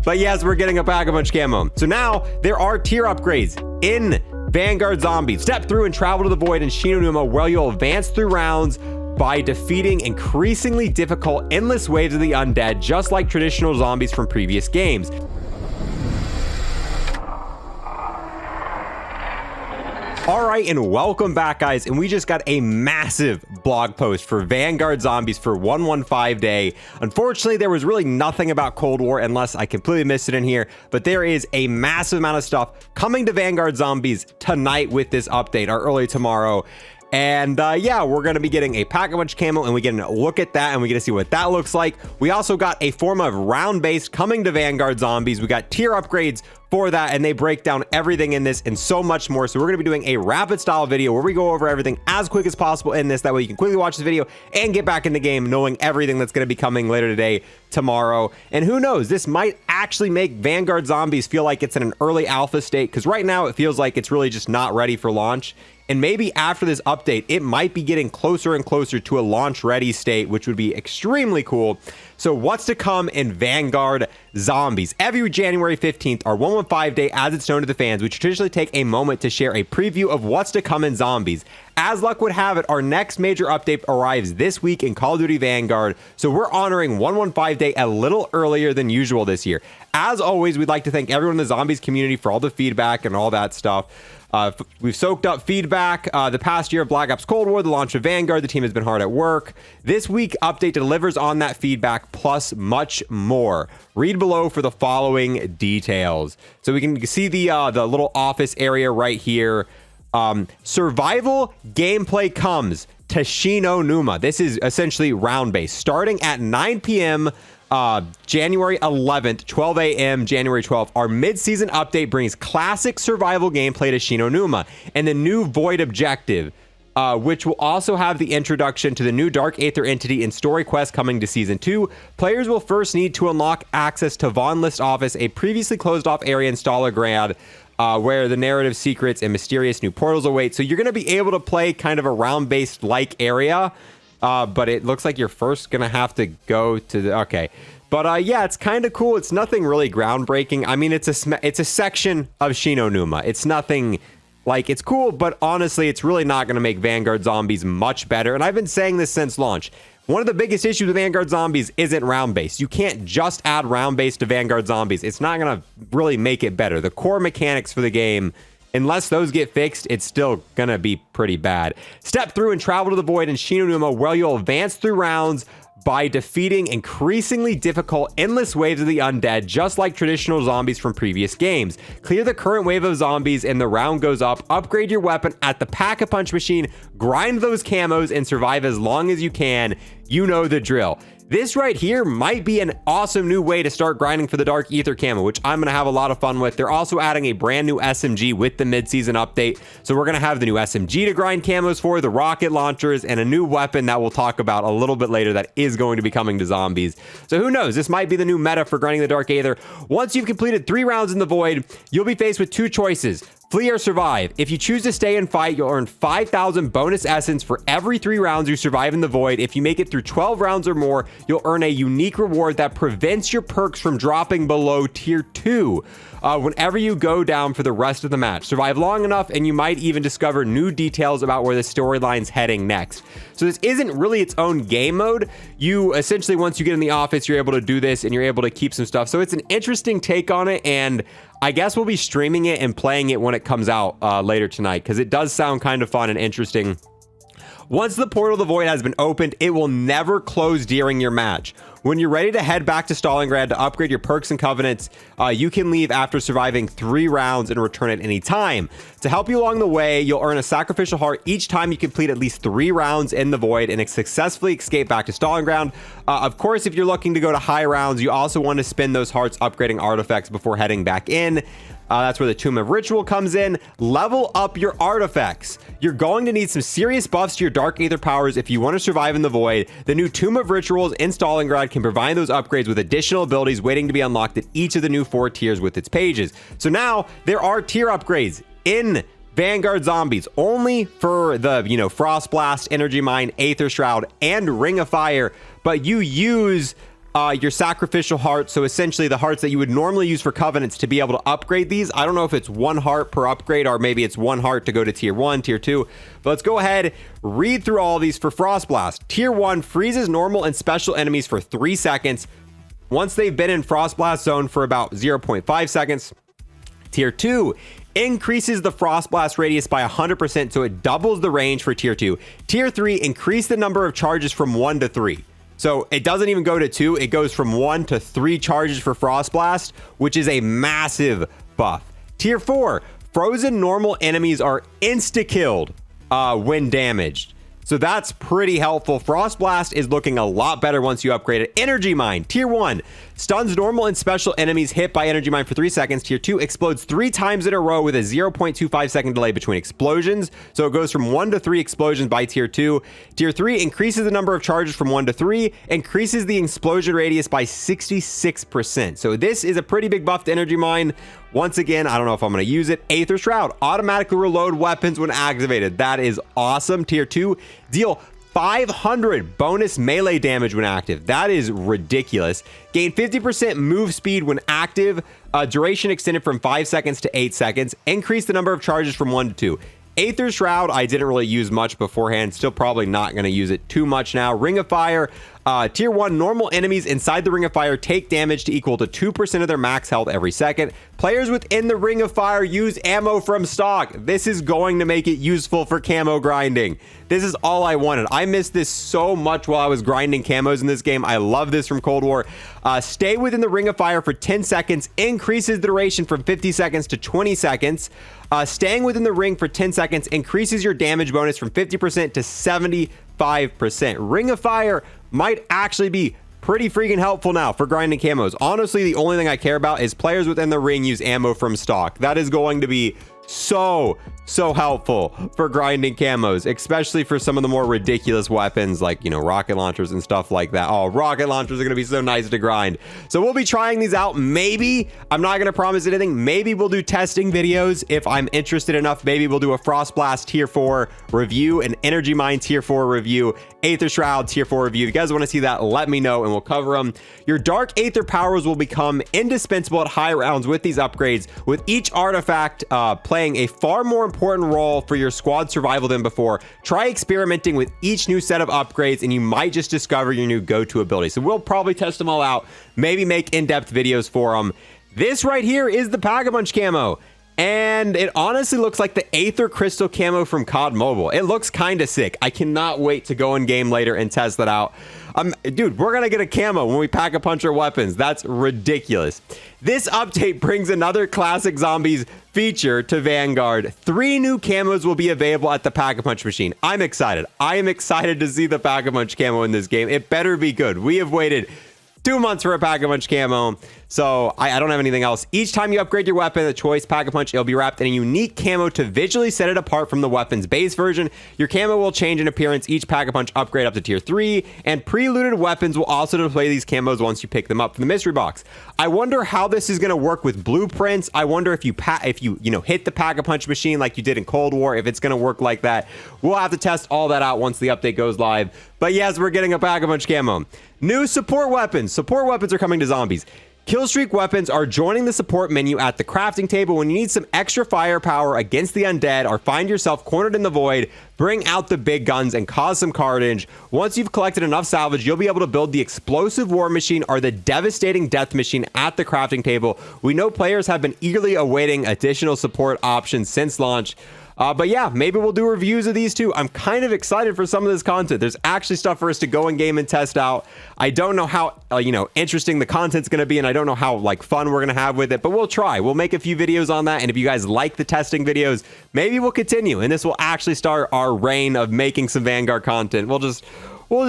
But yes, we're getting a Pack-a-Punch camo. So now there are tier upgrades in Vanguard Zombies. Step through and travel to the void in Shi no Numa, where you'll advance through rounds by defeating increasingly difficult endless waves of the undead, just like traditional zombies from previous games. All right, and welcome back, guys. And we just got a massive blog post for Vanguard Zombies for 115 day. Unfortunately, there was really nothing about Cold War unless I completely missed it in here, but there is a massive amount of stuff coming to Vanguard Zombies tonight with this update, or early tomorrow. And yeah, we're going to be getting a Pack-a-Punch camo, and we get a look at that, and we get to see what that looks like. We also got a form of round-based coming to Vanguard Zombies. We got tier upgrades for that, and they break down everything in this and so much more. So we're going to be doing a rapid style video where we go over everything as quick as possible in this. That way you can quickly watch this video and get back in the game knowing everything that's going to be coming later today, tomorrow. And who knows, this might actually make Vanguard Zombies feel like it's in an early alpha state, because right now it feels like it's really just not ready for launch. And maybe after this update, it might be getting closer and closer to a launch ready state, which would be extremely cool. So what's to come in Vanguard Zombies? Every January 15th, our 115 day, as it's known to the fans, we traditionally take a moment to share a preview of what's to come in Zombies. As luck would have it, our next major update arrives this week in Call of Duty Vanguard, so we're honoring 115 day a little earlier than usual this year. As always, we'd like to thank everyone in the Zombies community for all the feedback and all that stuff. We've soaked up feedback the past year of Black Ops Cold War, the launch of Vanguard. The team has been hard at work. This week update delivers on that feedback plus much more. Read below for the following details. So we can see the little office area right here. Survival gameplay comes to Shi no Numa. This is essentially round based, starting at 9 p.m. January 11th, 12 a.m. January 12th. Our mid-season update brings classic survival gameplay to Shi no Numa and the new Void objective, which will also have the introduction to the new Dark Aether entity and story quest coming to Season 2. Players will first need to unlock access to Von List Office, a previously closed-off area in Stalingrad, where the narrative secrets and mysterious new portals await. So you're going to be able to play kind of a round-based like area, but it looks like you're first going to have to go to the... Okay. But yeah, it's kind of cool. It's nothing really groundbreaking. I mean, it's a section of Shi no Numa. It's nothing... Like, it's cool, but honestly, it's really not going to make Vanguard Zombies much better. And I've been saying this since launch. One of the biggest issues with Vanguard Zombies isn't round-based. You can't just add round-based to Vanguard Zombies. It's not going to really make it better. The core mechanics for the game, unless those get fixed, it's still going to be pretty bad. Step through and travel to the void in Shi no Numa, where you'll advance through rounds by defeating increasingly difficult endless waves of the undead, just like traditional zombies from previous games. Clear the current wave of zombies and the round goes up. Upgrade your weapon at the Pack-a-Punch machine, grind those camos, and survive as long as you can. You know the drill. This right here might be an awesome new way to start grinding for the Dark Aether camo, which I'm going to have a lot of fun with. They're also adding a brand new SMG with the mid-season update. So we're going to have the new SMG to grind camos for, the rocket launchers, and a new weapon that we'll talk about a little bit later that is going to be coming to zombies. So who knows? This might be the new meta for grinding the Dark Aether. Once you've completed 3 rounds in the void, you'll be faced with 2 choices. Flee or survive. If you choose to stay and fight, you'll earn 5,000 bonus essence for every 3 rounds you survive in the void. If you make it through 12 rounds or more, you'll earn a unique reward that prevents your perks from dropping below tier 2 whenever you go down for the rest of the match. Survive long enough and you might even discover new details about where the storyline's heading next. So this isn't really its own game mode. You essentially, once you get in the office, you're able to do this and you're able to keep some stuff. So it's an interesting take on it, and I guess we'll be streaming it and playing it when it comes out later tonight, because it does sound kind of fun and interesting. Once the portal to the void has been opened, it will never close during your match. When you're ready to head back to Stalingrad to upgrade your perks and covenants, you can leave after surviving 3 rounds and return at any time. To help you along the way, you'll earn a sacrificial heart each time you complete at least 3 rounds in the void and successfully escape back to Stalingrad. Of course, if you're looking to go to high rounds, you also want to spend those hearts upgrading artifacts before heading back in. That's where the Tomb of Ritual comes in. Level up your artifacts. You're going to need some serious buffs to your Dark Aether powers if you want to survive in the void. The new Tomb of Rituals in Stalingrad can provide those upgrades with additional abilities waiting to be unlocked at each of the new 4 tiers with its pages. So now there are tier upgrades in Vanguard Zombies only for the, Frost Blast, Energy Mine, Aether Shroud, and Ring of Fire, but you use your sacrificial hearts, so essentially the hearts that you would normally use for covenants to be able to upgrade these. I don't know if it's 1 heart per upgrade or maybe it's 1 heart to go to tier 1, tier 2, but let's go ahead, read through all of these for Frost Blast. Tier 1 freezes normal and special enemies for 3 seconds once they've been in Frost Blast zone for about 0.5 seconds. Tier 2 increases the Frost Blast radius by 100%, so it doubles the range for tier 2. Tier 3 increase the number of charges from 1 to 3. So it doesn't even go to 2, it goes from 1 to 3 charges for Frost Blast, which is a massive buff. Tier 4, frozen normal enemies are insta-killed when damaged. So that's pretty helpful. Frost Blast is looking a lot better once you upgrade it. Energy Mine, tier 1, stuns normal and special enemies hit by Energy Mine for 3 seconds. Tier 2 explodes 3 times in a row with a 0.25 second delay between explosions. So it goes from 1 to 3 explosions by tier 2. Tier 3 increases the number of charges from 1 to 3, increases the explosion radius by 66%. So this is a pretty big buff to Energy Mine. Once again, I don't know if I'm going to use it. Aether Shroud, automatically reload weapons when activated. That is awesome. Tier 2, deal 500 bonus melee damage when active. That is ridiculous. Gain 50% move speed when active. Duration extended from 5 seconds to 8 seconds. Increase the number of charges from 1 to 2. Aether Shroud, I didn't really use much beforehand. Still probably not going to use it too much now. Ring of Fire, tier 1, normal enemies inside the Ring of Fire take damage to equal to 2% of their max health every second. Players within the Ring of Fire use ammo from stock. This is going to make it useful for camo grinding. This is all I wanted. I missed this so much while I was grinding camos in this game. I love this from Cold War. Stay within the Ring of Fire for 10 seconds, increases the duration from 50 seconds to 20 seconds. Staying within the ring for 10 seconds increases your damage bonus from 50% to 75%. Ring of Fire might actually be pretty freaking helpful now for grinding camos. Honestly, the only thing I care about is players within the ring use ammo from stock. That is going to be so helpful for grinding camos, especially for some of the more ridiculous weapons like, you know, rocket launchers and stuff like that. Oh, rocket launchers are going to be so nice to grind. So we'll be trying these out. Maybe, I'm not going to promise anything. Maybe we'll do testing videos if I'm interested enough. Maybe we'll do a Frost Blast tier 4 review, an Energy Mine tier 4 review, Aether Shroud tier 4 review. If you guys want to see that, let me know and we'll cover them. Your Dark Aether powers will become indispensable at high rounds with these upgrades, with each artifact playing a far more important role for your squad survival than before. Try experimenting with each new set of upgrades and you might just discover your new go-to ability. So we'll probably test them all out, maybe make in-depth videos for them. This right here is the Pack-a-Punch camo. And it honestly looks like the Aether Crystal camo from COD Mobile. It looks kind of sick. I cannot wait to go in game later and test that out. Dude, we're gonna get a camo when we Pack-a-Punch our weapons. That's ridiculous. This update brings another classic zombies feature to Vanguard. 3 new camos will be available at the Pack-a-Punch machine. I'm excited. I am excited to see the Pack-a-Punch camo in this game. It better be good. We have waited 2 months for a Pack-a-Punch camo, so I don't have anything else. Each time you upgrade your weapon, the choice Pack-a-Punch, it'll be wrapped in a unique camo to visually set it apart from the weapon's base version. Your camo will change in appearance each Pack-a-Punch upgrade up to tier 3, and pre-looted weapons will also display these camos once you pick them up from the mystery box. I wonder how this is going to work with blueprints. I wonder if you hit the Pack-a-Punch machine like you did in Cold War, if it's going to work like that. We'll have to test all that out once the update goes live. But yes, we're getting a Pack-a-Punch camo. New support weapons. Support weapons are coming to zombies. Killstreak weapons are joining the support menu at the crafting table. When you need some extra firepower against the undead or find yourself cornered in the void, bring out the big guns and cause some carnage. Once you've collected enough salvage, you'll be able to build the explosive war machine or the devastating death machine at the crafting table. We know players have been eagerly awaiting additional support options since launch. But yeah, maybe we'll do reviews of these too. I'm kind of excited for some of this content. There's actually stuff for us to go in game and test out. I don't know how, interesting the content's going to be, and I don't know how, fun we're going to have with it, but we'll try. We'll make a few videos on that, and if you guys like the testing videos, maybe we'll continue, and this will actually start our reign of making some Vanguard content. We'll just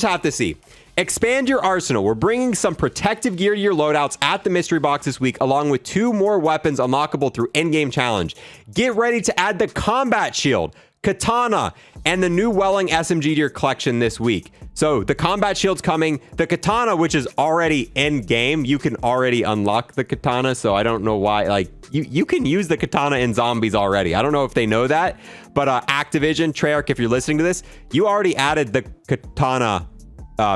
have to see. Expand your arsenal. We're bringing some protective gear to your loadouts at the mystery box this week, along with 2 more weapons unlockable through in-game challenge. Get ready to add the combat shield, katana, and the new Welling SMG to your collection this week. So the combat shield's coming. The katana, which is already in game, you can already unlock the katana. So I don't know why, you can use the katana in zombies already. I don't know if they know that, but Activision, Treyarch, if you're listening to this, you already added the katana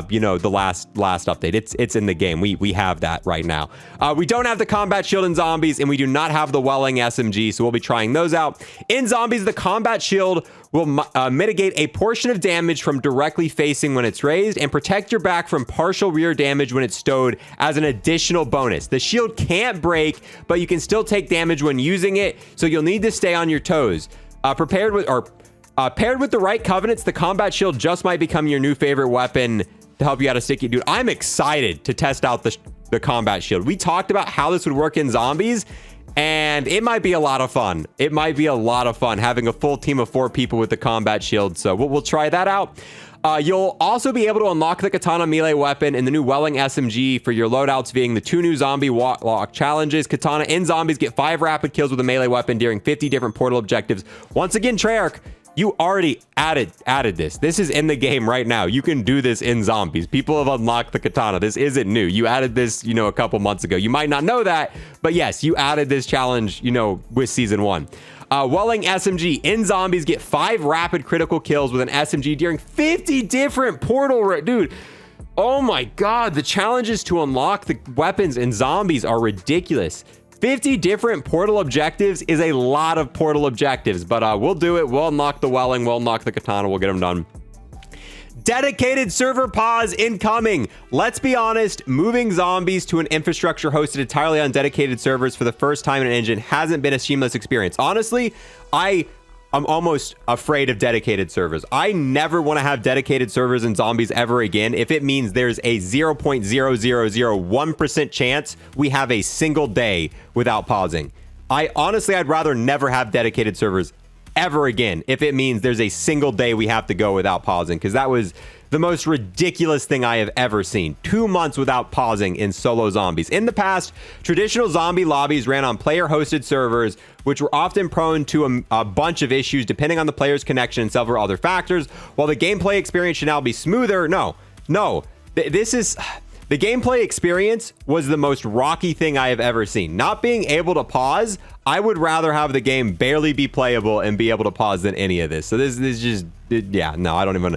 you know, the last update. It's in the game. We have that right now. We don't have the combat shield in zombies, and we do not have the welling SMG, so we'll be trying those out. In zombies, the combat shield will mitigate a portion of damage from directly facing when it's raised and protect your back from partial rear damage when it's stowed as an additional bonus. The shield can't break, but you can still take damage when using it, so you'll need to stay on your toes. Paired with the right covenants, the combat shield just might become your new favorite weapon to help you out of sticky. Dude, I'm excited to test out the combat shield. We talked about how this would work in zombies, and it might be a lot of fun. It might be a lot of fun having a full team of 4 people with the combat shield. So we'll try that out. You'll also be able to unlock the katana melee weapon and the new welling SMG for your loadouts via the 2 new zombie walk challenges. Katana in zombies get 5 rapid kills with a melee weapon during 50 different portal objectives. Once again, Treyarch, you already added this. This is in the game right now. You can do this in zombies. People have unlocked the katana. This isn't new. You added this, you know, a couple months ago. You might not know that, but yes, you added this challenge, you know, with season 1. Welling SMG in zombies get 5 rapid critical kills with an SMG during 50 different portal. Dude, oh my God. The challenges to unlock the weapons in zombies are ridiculous. 50 different portal objectives is a lot of portal objectives, but we'll do it. We'll unlock the welling. We'll unlock the katana. We'll get them done. Dedicated server pause incoming. Let's be honest, moving zombies to an infrastructure hosted entirely on dedicated servers for the first time in an engine hasn't been a seamless experience. Honestly, I'm almost afraid of dedicated servers. I never want to have dedicated servers in zombies ever again if it means there's a 0.0001% chance we have a single day without pausing. I'd rather never have dedicated servers ever again if it means there's a single day we have to go without pausing, because that was the most ridiculous thing I have ever seen. 2 months without pausing in solo zombies. In the past, traditional zombie lobbies ran on player-hosted servers, which were often prone to a bunch of issues depending on the player's connection and several other factors. While the gameplay experience should now be smoother, the gameplay experience was the most rocky thing I have ever seen. Not being able to pause, I would rather have the game barely be playable and be able to pause than any of this. So this is just, yeah, no, I don't even.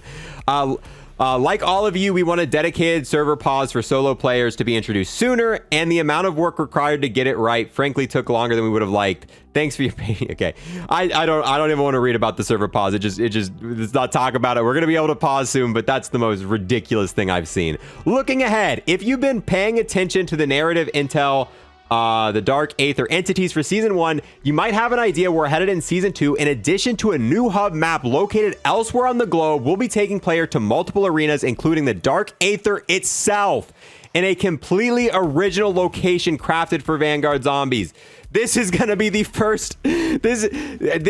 Like all of you, we want a dedicated server pause for solo players to be introduced sooner, and the amount of work required to get it right, frankly, took longer than we would have liked. Thanks for your patience. Okay, I don't even want to read about the server pause. Let's not talk about it. We're gonna be able to pause soon, but that's the most ridiculous thing I've seen. Looking ahead, if you've been paying attention to the narrative intel, the Dark Aether entities for Season 1, you might have an idea we're headed in Season 2. In addition to a new hub map located elsewhere on the globe, we'll be taking player to multiple arenas, including the Dark Aether itself, in a completely original location crafted for Vanguard Zombies. This is going to be the first, this is going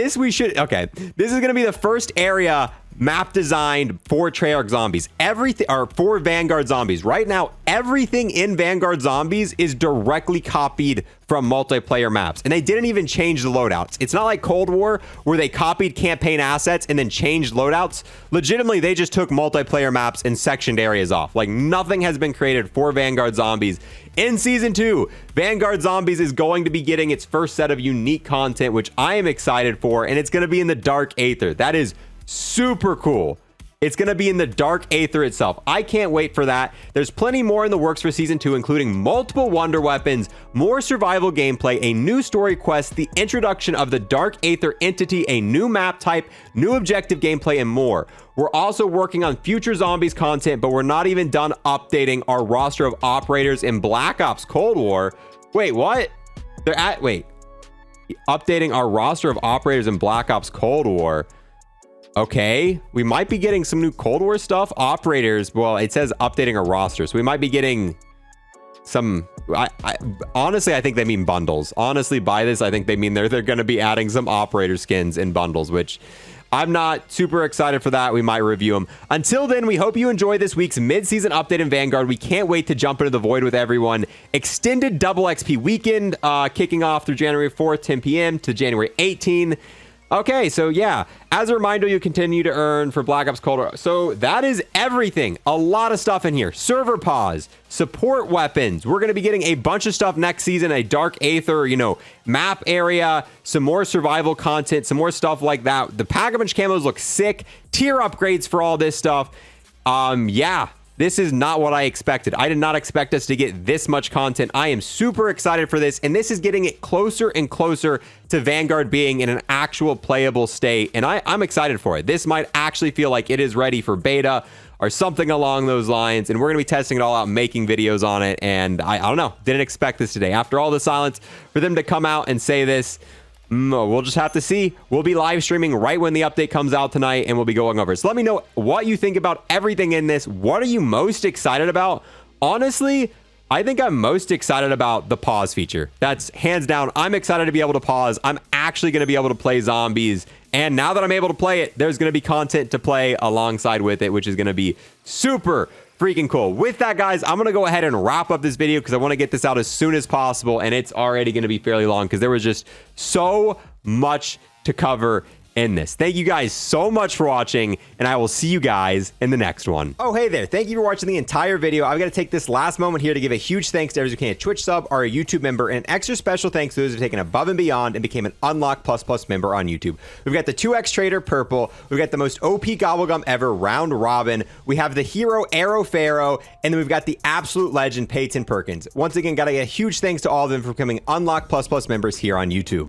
to be the first area map designed for Treyarch Zombies. Everything, or for Vanguard Zombies. Right now, everything in Vanguard Zombies is directly copied from multiplayer maps. And they didn't even change the loadouts. It's not like Cold War, where they copied campaign assets and then changed loadouts. Legitimately, they just took multiplayer maps and sectioned areas off. Like, nothing has been created for Vanguard Zombies. In Season 2, Vanguard Zombies is going to be getting its first set of unique content, which I am excited for, and it's going to be in the Dark Aether. That is super cool. It's going to be in the Dark Aether itself. I can't wait for that. There's plenty more in the works for Season 2, including multiple wonder weapons, more survival gameplay, a new story quest, the introduction of the Dark Aether entity, a new map type, new objective gameplay, and more. We're also working on future Zombies content, but we're not even done updating our roster of operators in Black Ops Cold War. Wait, what? Updating our roster of operators in Black Ops Cold War. Okay, we might be getting some new Cold War stuff. Operators, well, it says updating a roster, so we might be getting some. Honestly, I think they mean bundles. Honestly, by this, I think they mean they're going to be adding some operator skins in bundles, which I'm not super excited for that. We might review them. Until then, we hope you enjoy this week's mid-season update in Vanguard. We can't wait to jump into the void with everyone. Extended double XP weekend kicking off through January 4th, 10 p.m. to January 18th. Okay, so yeah, as a reminder, you continue to earn for Black Ops Cold War. So that is everything. A lot of stuff in here. Server pause, support weapons. We're going to be getting a bunch of stuff next season, a Dark Aether, map area, some more survival content, some more stuff like that. The Pack-a-Punch camos look sick. Tier upgrades for all this stuff. Yeah. This is not what I expected. I did not expect us to get this much content. I am super excited for this, and this is getting it closer and closer to Vanguard being in an actual playable state, and I'm excited for it. This might actually feel like it is ready for beta or something along those lines, and we're going to be testing it all out, making videos on it, and I don't know. Didn't expect this today. After all the silence, for them to come out and say this, we'll just have to see. We'll be live streaming right when the update comes out tonight, and we'll be going over it. So let me know what you think about everything in this. What are you most excited about? Honestly, I think I'm most excited about the pause feature. That's hands down. I'm excited to be able to pause. I'm actually going to be able to play zombies. And now that I'm able to play it, there's going to be content to play alongside with it, which is going to be super freaking cool. With that, guys, I'm going to go ahead and wrap up this video because I want to get this out as soon as possible. And it's already going to be fairly long because there was just so much to cover in this. Thank you guys so much for watching, and I will see you guys in the next one. Oh, hey there. Thank you for watching the entire video. I've got to take this last moment here to give a huge thanks to everyone who became a Twitch sub or a YouTube member, and an extra special thanks to those who have taken above and beyond and became an Unlock Plus Plus member on YouTube. We've got the 2X Trader Purple. We've got the most OP Gobblegum ever, Round Robin. We have the hero Arrow Pharaoh, and then we've got the absolute legend Peyton Perkins. Once again, got to get a huge thanks to all of them for becoming Unlock Plus Plus members here on YouTube.